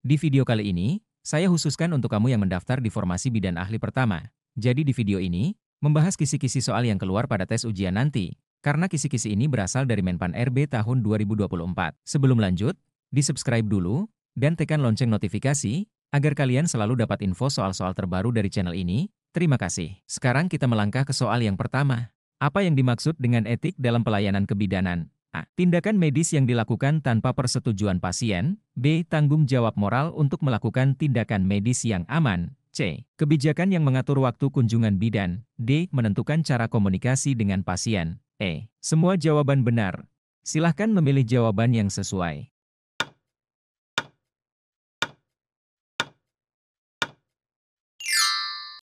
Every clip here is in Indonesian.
Di video kali ini, saya khususkan untuk kamu yang mendaftar di formasi bidan ahli pertama. Jadi di video ini, membahas kisi-kisi soal yang keluar pada tes ujian nanti. Karena kisi-kisi ini berasal dari Menpan RB tahun 2024. Sebelum lanjut, di-subscribe dulu, dan tekan lonceng notifikasi, agar kalian selalu dapat info soal-soal terbaru dari channel ini. Terima kasih. Sekarang kita melangkah ke soal yang pertama. Apa yang dimaksud dengan etik dalam pelayanan kebidanan? A. Tindakan medis yang dilakukan tanpa persetujuan pasien. B. Tanggung jawab moral untuk melakukan tindakan medis yang aman. C. Kebijakan yang mengatur waktu kunjungan bidan. D. Menentukan cara komunikasi dengan pasien. E. Semua jawaban benar. Silahkan memilih jawaban yang sesuai.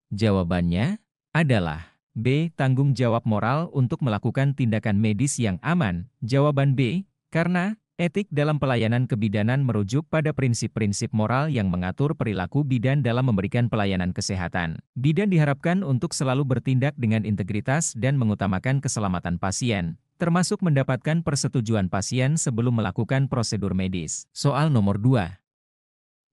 Jawabannya adalah B. Tanggung jawab moral untuk melakukan tindakan medis yang aman. Jawaban B, karena etik dalam pelayanan kebidanan merujuk pada prinsip-prinsip moral yang mengatur perilaku bidan dalam memberikan pelayanan kesehatan. Bidan diharapkan untuk selalu bertindak dengan integritas dan mengutamakan keselamatan pasien, termasuk mendapatkan persetujuan pasien sebelum melakukan prosedur medis. Soal nomor 2.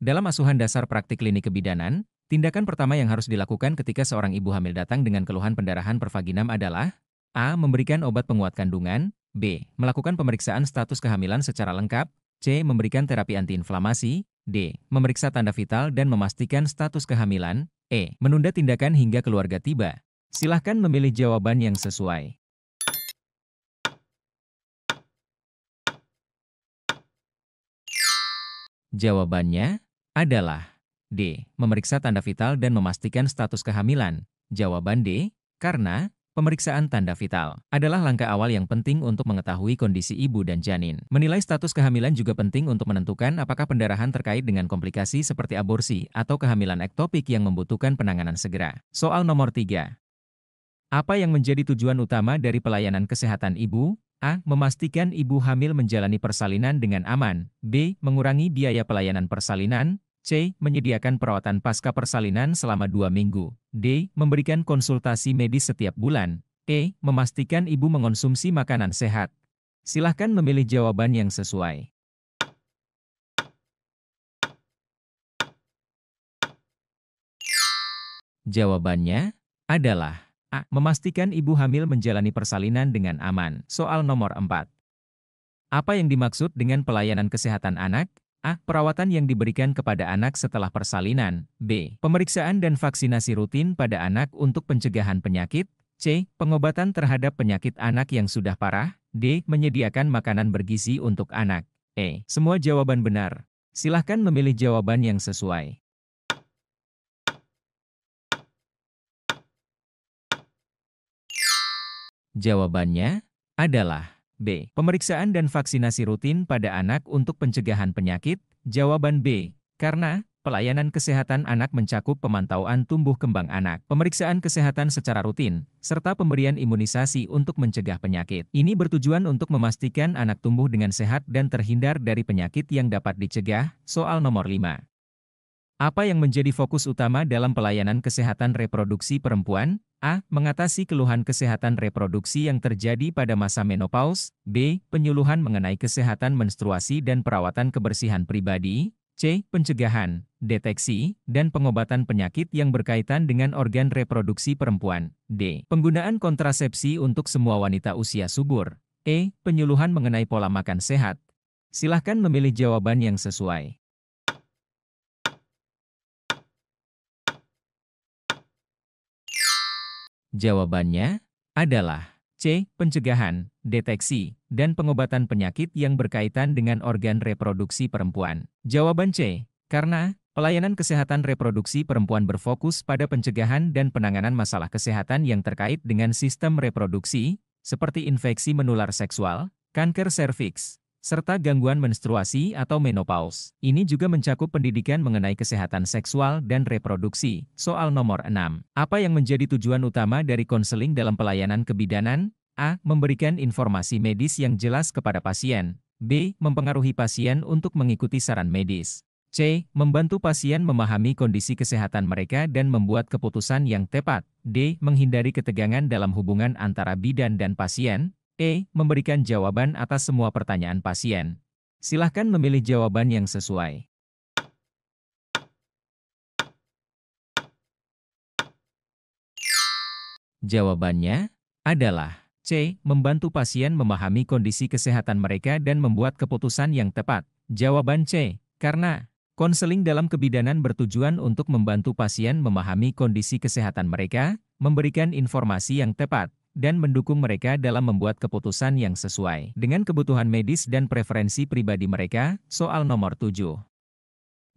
Dalam asuhan dasar praktik klinik kebidanan, tindakan pertama yang harus dilakukan ketika seorang ibu hamil datang dengan keluhan pendarahan per vaginam adalah A. Memberikan obat penguat kandungan. B. Melakukan pemeriksaan status kehamilan secara lengkap. C. Memberikan terapi antiinflamasi. D. Memeriksa tanda vital dan memastikan status kehamilan. E. Menunda tindakan hingga keluarga tiba. Silahkan memilih jawaban yang sesuai. Jawabannya adalah D. Memeriksa tanda vital dan memastikan status kehamilan. Jawaban D, karena pemeriksaan tanda vital adalah langkah awal yang penting untuk mengetahui kondisi ibu dan janin. Menilai status kehamilan juga penting untuk menentukan apakah pendarahan terkait dengan komplikasi seperti aborsi atau kehamilan ektopik yang membutuhkan penanganan segera. Soal nomor 3. Apa yang menjadi tujuan utama dari pelayanan kesehatan ibu? A. Memastikan ibu hamil menjalani persalinan dengan aman. B. Mengurangi biaya pelayanan persalinan. C. Menyediakan perawatan pasca persalinan selama 2 minggu. D. Memberikan konsultasi medis setiap bulan. E. Memastikan ibu mengonsumsi makanan sehat. Silahkan memilih jawaban yang sesuai. Jawabannya adalah A. Memastikan ibu hamil menjalani persalinan dengan aman. Soal nomor 4. Apa yang dimaksud dengan pelayanan kesehatan anak? A. Perawatan yang diberikan kepada anak setelah persalinan. B. Pemeriksaan dan vaksinasi rutin pada anak untuk pencegahan penyakit. C. Pengobatan terhadap penyakit anak yang sudah parah. D. Menyediakan makanan bergizi untuk anak. E. Semua jawaban benar. Silahkan memilih jawaban yang sesuai. Jawabannya adalah B. Pemeriksaan dan vaksinasi rutin pada anak untuk pencegahan penyakit. Jawaban B. Karena pelayanan kesehatan anak mencakup pemantauan tumbuh kembang anak, pemeriksaan kesehatan secara rutin, serta pemberian imunisasi untuk mencegah penyakit. Ini bertujuan untuk memastikan anak tumbuh dengan sehat dan terhindar dari penyakit yang dapat dicegah. Soal nomor 5. Apa yang menjadi fokus utama dalam pelayanan kesehatan reproduksi perempuan? A. Mengatasi keluhan kesehatan reproduksi yang terjadi pada masa menopause. B. Penyuluhan mengenai kesehatan menstruasi dan perawatan kebersihan pribadi. C. Pencegahan, deteksi, dan pengobatan penyakit yang berkaitan dengan organ reproduksi perempuan. D. Penggunaan kontrasepsi untuk semua wanita usia subur. E. Penyuluhan mengenai pola makan sehat. Silahkan memilih jawaban yang sesuai. Jawabannya adalah C. Pencegahan, deteksi, dan pengobatan penyakit yang berkaitan dengan organ reproduksi perempuan. Jawaban C. Karena pelayanan kesehatan reproduksi perempuan berfokus pada pencegahan dan penanganan masalah kesehatan yang terkait dengan sistem reproduksi, seperti infeksi menular seksual, kanker serviks, serta gangguan menstruasi atau menopause. Ini juga mencakup pendidikan mengenai kesehatan seksual dan reproduksi. Soal nomor 6. Apa yang menjadi tujuan utama dari konseling dalam pelayanan kebidanan? A. Memberikan informasi medis yang jelas kepada pasien. B. Mempengaruhi pasien untuk mengikuti saran medis. C. Membantu pasien memahami kondisi kesehatan mereka dan membuat keputusan yang tepat. D. Menghindari ketegangan dalam hubungan antara bidan dan pasien. E. Memberikan jawaban atas semua pertanyaan pasien. Silahkan memilih jawaban yang sesuai. Jawabannya adalah C. Membantu pasien memahami kondisi kesehatan mereka dan membuat keputusan yang tepat. Jawaban C. Karena konseling dalam kebidanan bertujuan untuk membantu pasien memahami kondisi kesehatan mereka, memberikan informasi yang tepat, dan mendukung mereka dalam membuat keputusan yang sesuai dengan kebutuhan medis dan preferensi pribadi mereka. Soal nomor 7.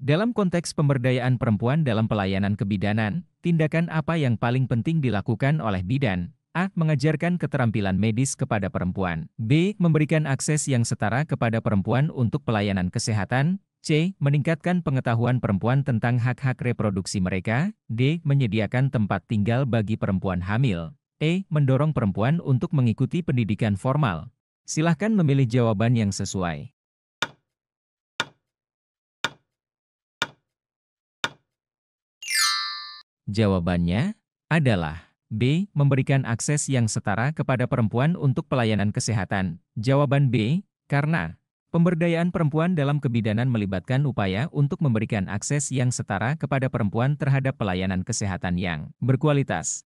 Dalam konteks pemberdayaan perempuan dalam pelayanan kebidanan, tindakan apa yang paling penting dilakukan oleh bidan? A. Mengajarkan keterampilan medis kepada perempuan. B. Memberikan akses yang setara kepada perempuan untuk pelayanan kesehatan. C. Meningkatkan pengetahuan perempuan tentang hak-hak reproduksi mereka. D. Menyediakan tempat tinggal bagi perempuan hamil. E. Mendorong perempuan untuk mengikuti pendidikan formal. Silahkan memilih jawaban yang sesuai. Jawabannya adalah B. Memberikan akses yang setara kepada perempuan untuk pelayanan kesehatan. Jawaban B. Karena pemberdayaan perempuan dalam kebidanan melibatkan upaya untuk memberikan akses yang setara kepada perempuan terhadap pelayanan kesehatan yang berkualitas.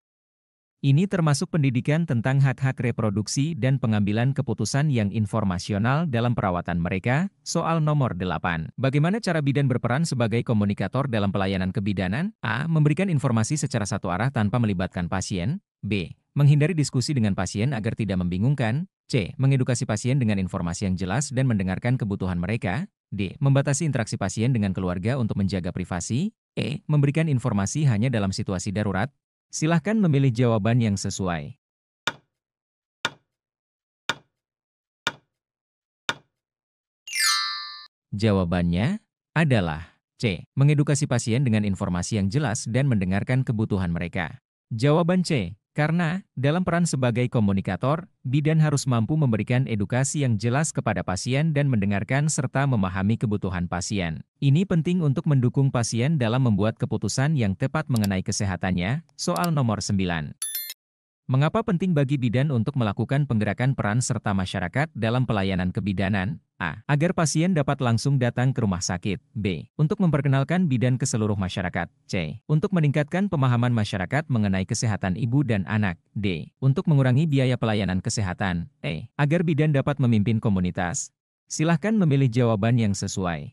Ini termasuk pendidikan tentang hak-hak reproduksi dan pengambilan keputusan yang informasional dalam perawatan mereka. Soal nomor 8. Bagaimana cara bidan berperan sebagai komunikator dalam pelayanan kebidanan? A. Memberikan informasi secara satu arah tanpa melibatkan pasien. B. Menghindari diskusi dengan pasien agar tidak membingungkan. C. Mengedukasi pasien dengan informasi yang jelas dan mendengarkan kebutuhan mereka. D. Membatasi interaksi pasien dengan keluarga untuk menjaga privasi. E. Memberikan informasi hanya dalam situasi darurat. Silahkan memilih jawaban yang sesuai. Jawabannya adalah C. Mengedukasi pasien dengan informasi yang jelas dan mendengarkan kebutuhan mereka. Jawaban C. Karena dalam peran sebagai komunikator, bidan harus mampu memberikan edukasi yang jelas kepada pasien dan mendengarkan serta memahami kebutuhan pasien. Ini penting untuk mendukung pasien dalam membuat keputusan yang tepat mengenai kesehatannya. Soal nomor 9. Mengapa penting bagi bidan untuk melakukan penggerakan peran serta masyarakat dalam pelayanan kebidanan? A. Agar pasien dapat langsung datang ke rumah sakit. B. Untuk memperkenalkan bidan ke seluruh masyarakat. C. Untuk meningkatkan pemahaman masyarakat mengenai kesehatan ibu dan anak. D. Untuk mengurangi biaya pelayanan kesehatan. E. Agar bidan dapat memimpin komunitas. Silahkan memilih jawaban yang sesuai.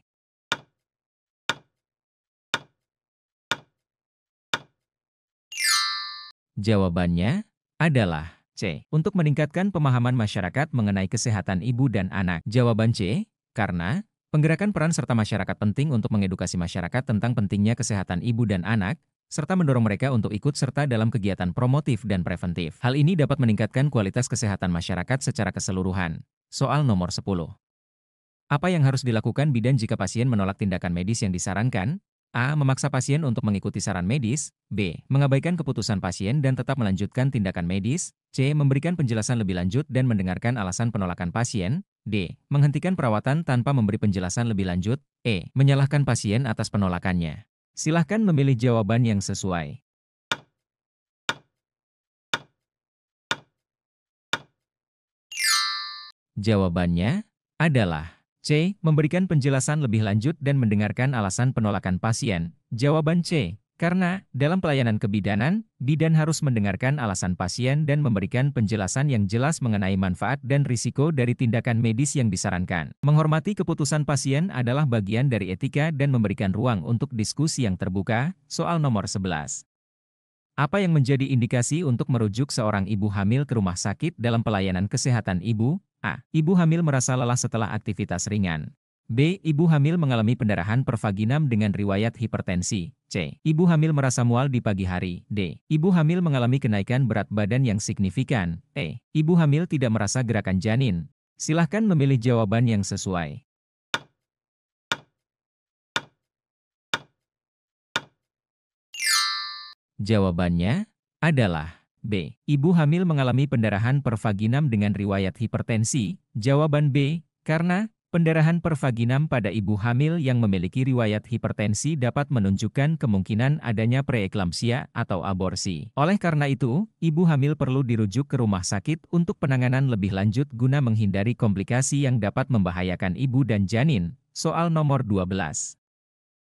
Jawabannya adalah C. Untuk meningkatkan pemahaman masyarakat mengenai kesehatan ibu dan anak. Jawaban C. Karena penggerakan peran serta masyarakat penting untuk mengedukasi masyarakat tentang pentingnya kesehatan ibu dan anak, serta mendorong mereka untuk ikut serta dalam kegiatan promotif dan preventif. Hal ini dapat meningkatkan kualitas kesehatan masyarakat secara keseluruhan. Soal nomor 10. Apa yang harus dilakukan bidan jika pasien menolak tindakan medis yang disarankan? A. Memaksa pasien untuk mengikuti saran medis. B. Mengabaikan keputusan pasien dan tetap melanjutkan tindakan medis. C. Memberikan penjelasan lebih lanjut dan mendengarkan alasan penolakan pasien. D. Menghentikan perawatan tanpa memberi penjelasan lebih lanjut. E. Menyalahkan pasien atas penolakannya. Silahkan memilih jawaban yang sesuai. Jawabannya adalah C. Memberikan penjelasan lebih lanjut dan mendengarkan alasan penolakan pasien. Jawaban C. Karena dalam pelayanan kebidanan, bidan harus mendengarkan alasan pasien dan memberikan penjelasan yang jelas mengenai manfaat dan risiko dari tindakan medis yang disarankan. Menghormati keputusan pasien adalah bagian dari etika dan memberikan ruang untuk diskusi yang terbuka. Soal nomor 11. Apa yang menjadi indikasi untuk merujuk seorang ibu hamil ke rumah sakit dalam pelayanan kesehatan ibu? A. Ibu hamil merasa lelah setelah aktivitas ringan. B. Ibu hamil mengalami pendarahan pervaginam dengan riwayat hipertensi. C. Ibu hamil merasa mual di pagi hari. D. Ibu hamil mengalami kenaikan berat badan yang signifikan. E. Ibu hamil tidak merasa gerakan janin. Silahkan memilih jawaban yang sesuai. Jawabannya adalah B. Ibu hamil mengalami pendarahan pervaginam dengan riwayat hipertensi. Jawaban B. Karena pendarahan pervaginam pada ibu hamil yang memiliki riwayat hipertensi dapat menunjukkan kemungkinan adanya preeklamsia atau aborsi. Oleh karena itu, ibu hamil perlu dirujuk ke rumah sakit untuk penanganan lebih lanjut guna menghindari komplikasi yang dapat membahayakan ibu dan janin. Soal nomor 12.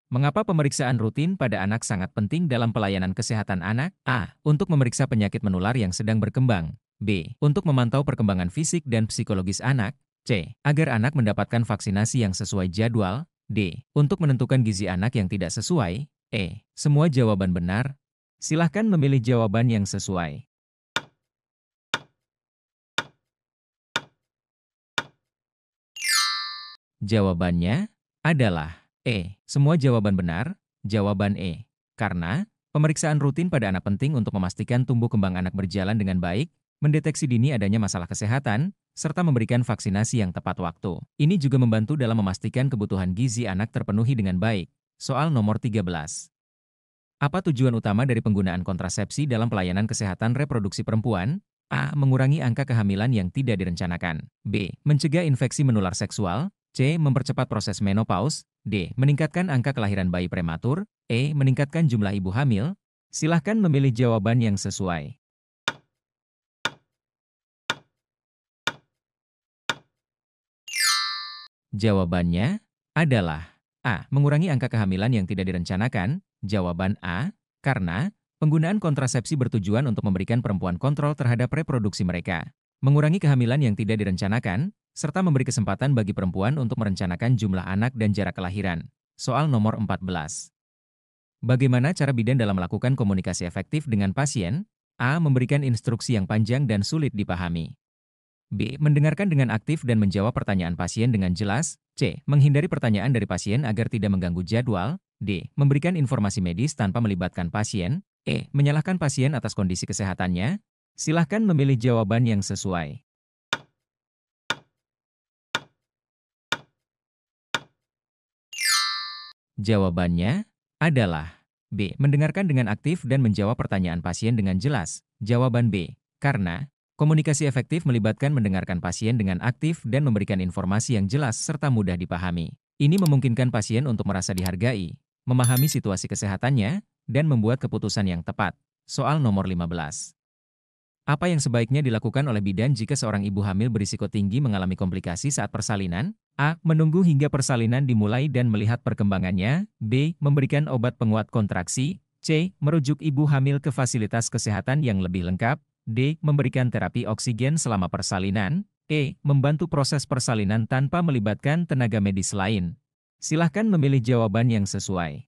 Mengapa pemeriksaan rutin pada anak sangat penting dalam pelayanan kesehatan anak? A. Untuk memeriksa penyakit menular yang sedang berkembang. B. Untuk memantau perkembangan fisik dan psikologis anak. C. Agar anak mendapatkan vaksinasi yang sesuai jadwal. D. Untuk menentukan gizi anak yang tidak sesuai. E. Semua jawaban benar. Silahkan memilih jawaban yang sesuai. Jawabannya adalah E. Semua jawaban benar. Jawaban E. Karena pemeriksaan rutin pada anak penting untuk memastikan tumbuh kembang anak berjalan dengan baik, mendeteksi dini adanya masalah kesehatan, serta memberikan vaksinasi yang tepat waktu. Ini juga membantu dalam memastikan kebutuhan gizi anak terpenuhi dengan baik. Soal nomor 13. Apa tujuan utama dari penggunaan kontrasepsi dalam pelayanan kesehatan reproduksi perempuan? A. Mengurangi angka kehamilan yang tidak direncanakan. B. Mencegah infeksi menular seksual. C. Mempercepat proses menopause. D. Meningkatkan angka kelahiran bayi prematur. E. Meningkatkan jumlah ibu hamil. Silahkan memilih jawaban yang sesuai. Jawabannya adalah A. Mengurangi angka kehamilan yang tidak direncanakan. Jawaban A. Karena penggunaan kontrasepsi bertujuan untuk memberikan perempuan kontrol terhadap reproduksi mereka, mengurangi kehamilan yang tidak direncanakan, serta memberi kesempatan bagi perempuan untuk merencanakan jumlah anak dan jarak kelahiran. Soal nomor 14. Bagaimana cara bidan dalam melakukan komunikasi efektif dengan pasien? A. Memberikan instruksi yang panjang dan sulit dipahami. B. Mendengarkan dengan aktif dan menjawab pertanyaan pasien dengan jelas. C. Menghindari pertanyaan dari pasien agar tidak mengganggu jadwal. D. Memberikan informasi medis tanpa melibatkan pasien. E. Menyalahkan pasien atas kondisi kesehatannya. Silahkan memilih jawaban yang sesuai. Jawabannya adalah B. Mendengarkan dengan aktif dan menjawab pertanyaan pasien dengan jelas. Jawaban B. Karena komunikasi efektif melibatkan mendengarkan pasien dengan aktif dan memberikan informasi yang jelas serta mudah dipahami. Ini memungkinkan pasien untuk merasa dihargai, memahami situasi kesehatannya, dan membuat keputusan yang tepat. Soal nomor 15. Apa yang sebaiknya dilakukan oleh bidan jika seorang ibu hamil berisiko tinggi mengalami komplikasi saat persalinan? A. Menunggu hingga persalinan dimulai dan melihat perkembangannya. B. Memberikan obat penguat kontraksi. C. Merujuk ibu hamil ke fasilitas kesehatan yang lebih lengkap. D. Memberikan terapi oksigen selama persalinan. E. Membantu proses persalinan tanpa melibatkan tenaga medis lain. Silahkan memilih jawaban yang sesuai.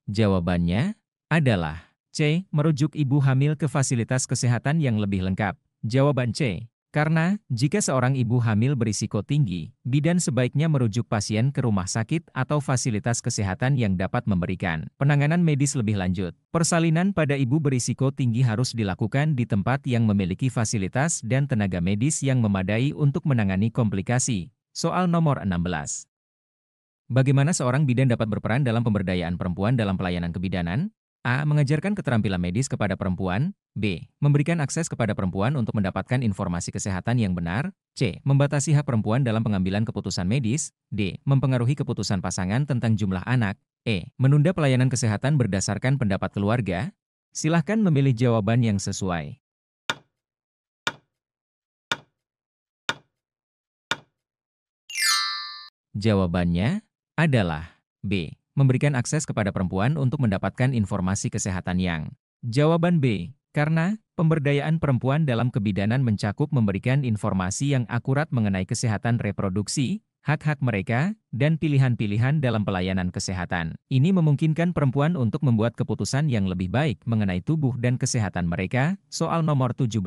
Jawabannya adalah C. Merujuk ibu hamil ke fasilitas kesehatan yang lebih lengkap. Jawaban C. Karena jika seorang ibu hamil berisiko tinggi, bidan sebaiknya merujuk pasien ke rumah sakit atau fasilitas kesehatan yang dapat memberikan penanganan medis lebih lanjut. Persalinan pada ibu berisiko tinggi harus dilakukan di tempat yang memiliki fasilitas dan tenaga medis yang memadai untuk menangani komplikasi. Soal nomor 16. Bagaimana seorang bidan dapat berperan dalam pemberdayaan perempuan dalam pelayanan kebidanan? A. Mengajarkan keterampilan medis kepada perempuan. B. Memberikan akses kepada perempuan untuk mendapatkan informasi kesehatan yang benar. C. Membatasi hak perempuan dalam pengambilan keputusan medis. D. Mempengaruhi keputusan pasangan tentang jumlah anak. E. Menunda pelayanan kesehatan berdasarkan pendapat keluarga. Silahkan memilih jawaban yang sesuai. Jawabannya adalah B. Memberikan akses kepada perempuan untuk mendapatkan informasi kesehatan yang. Jawaban B. Karena pemberdayaan perempuan dalam kebidanan mencakup memberikan informasi yang akurat mengenai kesehatan reproduksi, hak-hak mereka, dan pilihan-pilihan dalam pelayanan kesehatan. Ini memungkinkan perempuan untuk membuat keputusan yang lebih baik mengenai tubuh dan kesehatan mereka. Soal nomor 17.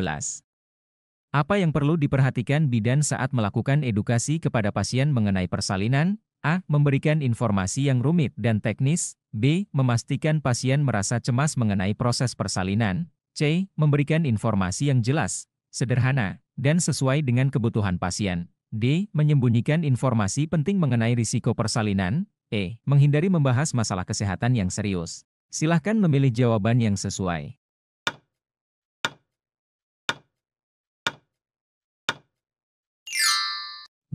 Apa yang perlu diperhatikan bidan saat melakukan edukasi kepada pasien mengenai persalinan? A. Memberikan informasi yang rumit dan teknis. B. Memastikan pasien merasa cemas mengenai proses persalinan. C. Memberikan informasi yang jelas, sederhana, dan sesuai dengan kebutuhan pasien. D. Menyembunyikan informasi penting mengenai risiko persalinan. E. Menghindari membahas masalah kesehatan yang serius. Silahkan memilih jawaban yang sesuai.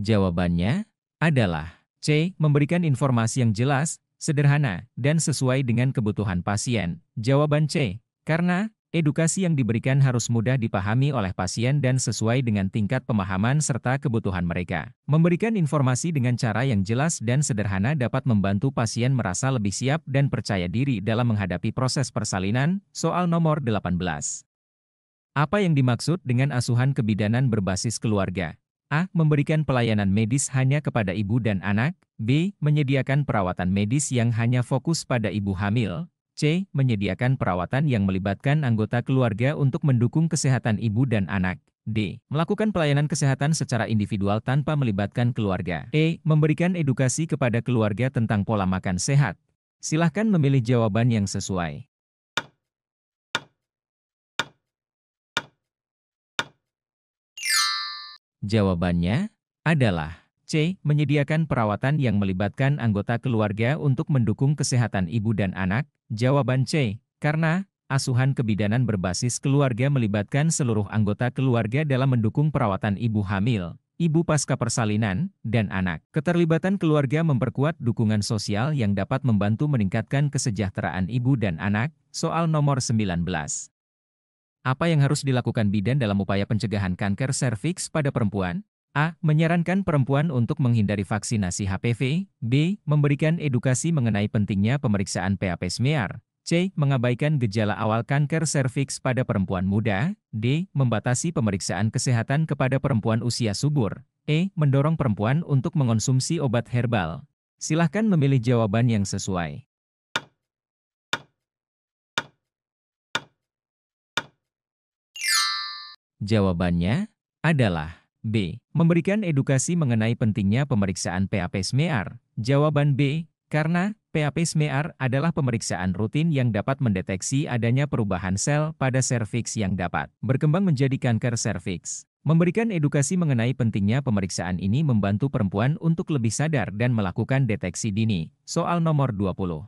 Jawabannya adalah C. Memberikan informasi yang jelas, sederhana, dan sesuai dengan kebutuhan pasien. Jawaban C. Karena Edukasi yang diberikan harus mudah dipahami oleh pasien dan sesuai dengan tingkat pemahaman serta kebutuhan mereka. Memberikan informasi dengan cara yang jelas dan sederhana dapat membantu pasien merasa lebih siap dan percaya diri dalam menghadapi proses persalinan. Soal nomor 18. Apa yang dimaksud dengan asuhan kebidanan berbasis keluarga? A. Memberikan pelayanan medis hanya kepada ibu dan anak. B. Menyediakan perawatan medis yang hanya fokus pada ibu hamil. C. Menyediakan perawatan yang melibatkan anggota keluarga untuk mendukung kesehatan ibu dan anak. D. Melakukan pelayanan kesehatan secara individual tanpa melibatkan keluarga. E. Memberikan edukasi kepada keluarga tentang pola makan sehat. Silahkan memilih jawaban yang sesuai. Jawabannya adalah C. Menyediakan perawatan yang melibatkan anggota keluarga untuk mendukung kesehatan ibu dan anak. Jawaban C. Karena asuhan kebidanan berbasis keluarga melibatkan seluruh anggota keluarga dalam mendukung perawatan ibu hamil, ibu pasca persalinan, dan anak. Keterlibatan keluarga memperkuat dukungan sosial yang dapat membantu meningkatkan kesejahteraan ibu dan anak. Soal nomor 19. Apa yang harus dilakukan bidan dalam upaya pencegahan kanker serviks pada perempuan? A. Menyarankan perempuan untuk menghindari vaksinasi HPV. B. Memberikan edukasi mengenai pentingnya pemeriksaan PAP smear. C. Mengabaikan gejala awal kanker serviks pada perempuan muda. D. Membatasi pemeriksaan kesehatan kepada perempuan usia subur. E. Mendorong perempuan untuk mengonsumsi obat herbal. Silahkan memilih jawaban yang sesuai. Jawabannya adalah B. Memberikan edukasi mengenai pentingnya pemeriksaan PAP smear. Jawaban B. Karena PAP smear adalah pemeriksaan rutin yang dapat mendeteksi adanya perubahan sel pada serviks yang dapat berkembang menjadi kanker serviks. Memberikan edukasi mengenai pentingnya pemeriksaan ini membantu perempuan untuk lebih sadar dan melakukan deteksi dini. Soal nomor 20.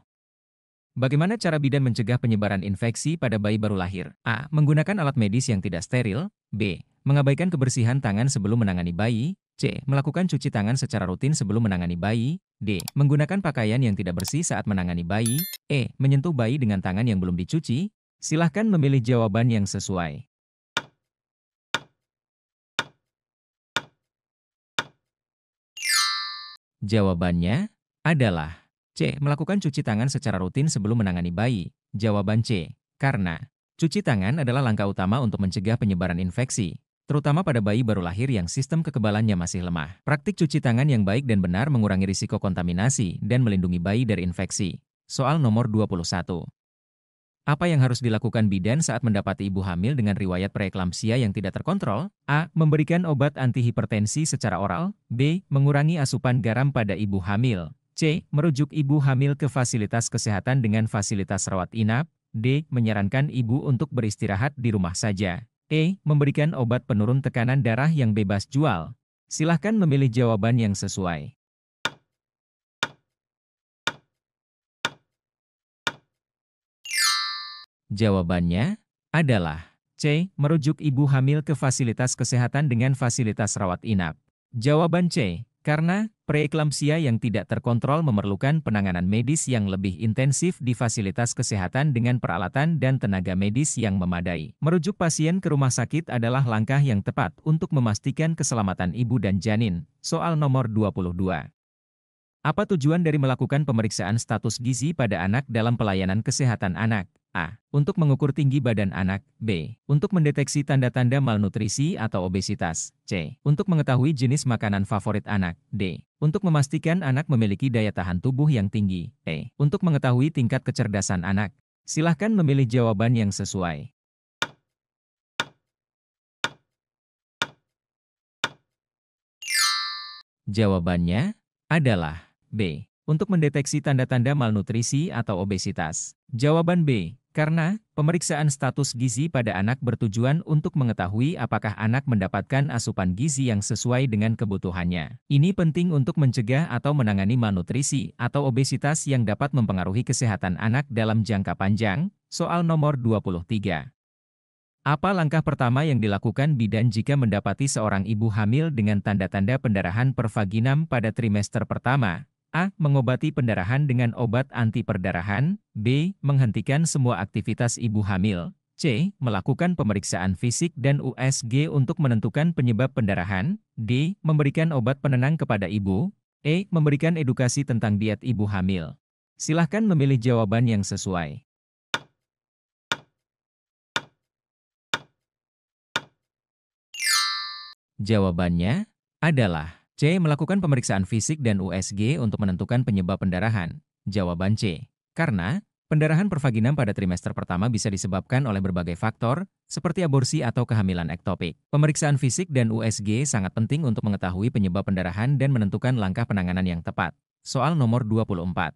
Bagaimana cara bidan mencegah penyebaran infeksi pada bayi baru lahir? A. Menggunakan alat medis yang tidak steril. B. Mengabaikan kebersihan tangan sebelum menangani bayi. C. Melakukan cuci tangan secara rutin sebelum menangani bayi. D. Menggunakan pakaian yang tidak bersih saat menangani bayi. E. Menyentuh bayi dengan tangan yang belum dicuci. Silahkan memilih jawaban yang sesuai. Jawabannya adalah C. Melakukan cuci tangan secara rutin sebelum menangani bayi. Jawaban C. Karena cuci tangan adalah langkah utama untuk mencegah penyebaran infeksi, terutama pada bayi baru lahir yang sistem kekebalannya masih lemah. Praktik cuci tangan yang baik dan benar mengurangi risiko kontaminasi dan melindungi bayi dari infeksi. Soal nomor 21. Apa yang harus dilakukan bidan saat mendapati ibu hamil dengan riwayat preeklamsia yang tidak terkontrol? A. Memberikan obat antihipertensi secara oral. B. Mengurangi asupan garam pada ibu hamil. C. Merujuk ibu hamil ke fasilitas kesehatan dengan fasilitas rawat inap. D. Menyarankan ibu untuk beristirahat di rumah saja. E. Memberikan obat penurun tekanan darah yang bebas jual. Silahkan memilih jawaban yang sesuai. Jawabannya adalah C. Merujuk ibu hamil ke fasilitas kesehatan dengan fasilitas rawat inap. Jawaban C. Karena preeklamsia yang tidak terkontrol memerlukan penanganan medis yang lebih intensif di fasilitas kesehatan dengan peralatan dan tenaga medis yang memadai. Merujuk pasien ke rumah sakit adalah langkah yang tepat untuk memastikan keselamatan ibu dan janin. Soal nomor 22. Apa tujuan dari melakukan pemeriksaan status gizi pada anak dalam pelayanan kesehatan anak? A. Untuk mengukur tinggi badan anak. B. Untuk mendeteksi tanda-tanda malnutrisi atau obesitas. C. Untuk mengetahui jenis makanan favorit anak. D. Untuk memastikan anak memiliki daya tahan tubuh yang tinggi. E. Untuk mengetahui tingkat kecerdasan anak. Silahkan memilih jawaban yang sesuai. Jawabannya adalah B. Untuk mendeteksi tanda-tanda malnutrisi atau obesitas. Jawaban B. Karena pemeriksaan status gizi pada anak bertujuan untuk mengetahui apakah anak mendapatkan asupan gizi yang sesuai dengan kebutuhannya. Ini penting untuk mencegah atau menangani malnutrisi atau obesitas yang dapat mempengaruhi kesehatan anak dalam jangka panjang. Soal nomor 23. Apa langkah pertama yang dilakukan bidan jika mendapati seorang ibu hamil dengan tanda-tanda pendarahan per vaginam pada trimester pertama? A. Mengobati pendarahan dengan obat anti perdarahan. B. Menghentikan semua aktivitas ibu hamil. C. Melakukan pemeriksaan fisik dan USG untuk menentukan penyebab pendarahan. D. Memberikan obat penenang kepada ibu. E. Memberikan edukasi tentang diet ibu hamil. Silahkan memilih jawaban yang sesuai. Jawabannya adalah C. Melakukan pemeriksaan fisik dan USG untuk menentukan penyebab pendarahan. Jawaban C. Karena pendarahan pervaginam pada trimester pertama bisa disebabkan oleh berbagai faktor, seperti aborsi atau kehamilan ektopik. Pemeriksaan fisik dan USG sangat penting untuk mengetahui penyebab pendarahan dan menentukan langkah penanganan yang tepat. Soal nomor 24.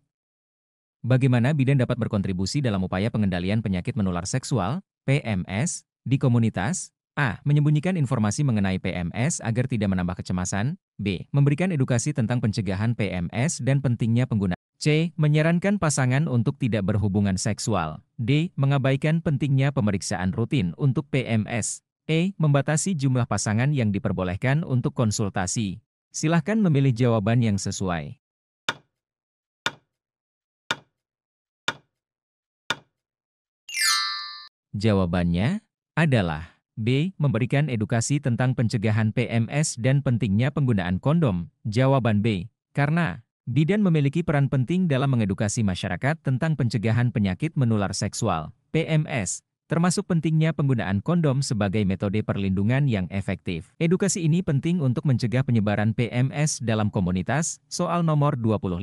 Bagaimana bidan dapat berkontribusi dalam upaya pengendalian penyakit menular seksual, PMS, di komunitas? A. Menyembunyikan informasi mengenai PMS agar tidak menambah kecemasan. B. Memberikan edukasi tentang pencegahan PMS dan pentingnya penggunaan. C. Menyarankan pasangan untuk tidak berhubungan seksual. D. Mengabaikan pentingnya pemeriksaan rutin untuk PMS. E. Membatasi jumlah pasangan yang diperbolehkan untuk konsultasi. Silahkan memilih jawaban yang sesuai. Jawabannya adalah B. Memberikan edukasi tentang pencegahan PMS dan pentingnya penggunaan kondom. Jawaban B. Karena bidan memiliki peran penting dalam mengedukasi masyarakat tentang pencegahan penyakit menular seksual, PMS, termasuk pentingnya penggunaan kondom sebagai metode perlindungan yang efektif. Edukasi ini penting untuk mencegah penyebaran PMS dalam komunitas. Soal nomor 25.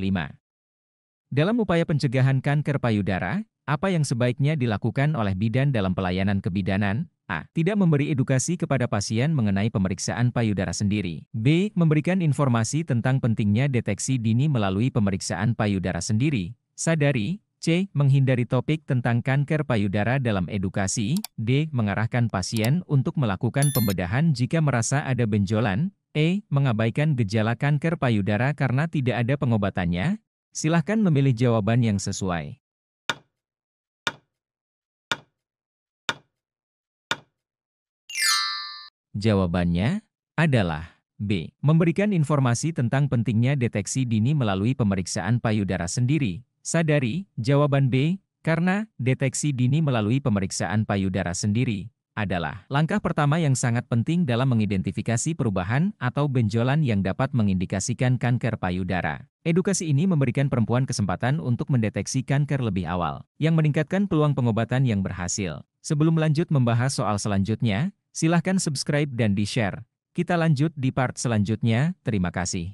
Dalam upaya pencegahan kanker payudara, apa yang sebaiknya dilakukan oleh bidan dalam pelayanan kebidanan? A. Tidak memberi edukasi kepada pasien mengenai pemeriksaan payudara sendiri. B. Memberikan informasi tentang pentingnya deteksi dini melalui pemeriksaan payudara sendiri. Sadari. C. Menghindari topik tentang kanker payudara dalam edukasi. D. Mengarahkan pasien untuk melakukan pembedahan jika merasa ada benjolan. E. Mengabaikan gejala kanker payudara karena tidak ada pengobatannya. Silahkan memilih jawaban yang sesuai. Jawabannya adalah B. Memberikan informasi tentang pentingnya deteksi dini melalui pemeriksaan payudara sendiri. Sadari, jawaban B, karena deteksi dini melalui pemeriksaan payudara sendiri adalah langkah pertama yang sangat penting dalam mengidentifikasi perubahan atau benjolan yang dapat mengindikasikan kanker payudara. Edukasi ini memberikan perempuan kesempatan untuk mendeteksi kanker lebih awal, yang meningkatkan peluang pengobatan yang berhasil. Sebelum lanjut membahas soal selanjutnya, silahkan subscribe dan di-share. Kita lanjut di part selanjutnya, terima kasih.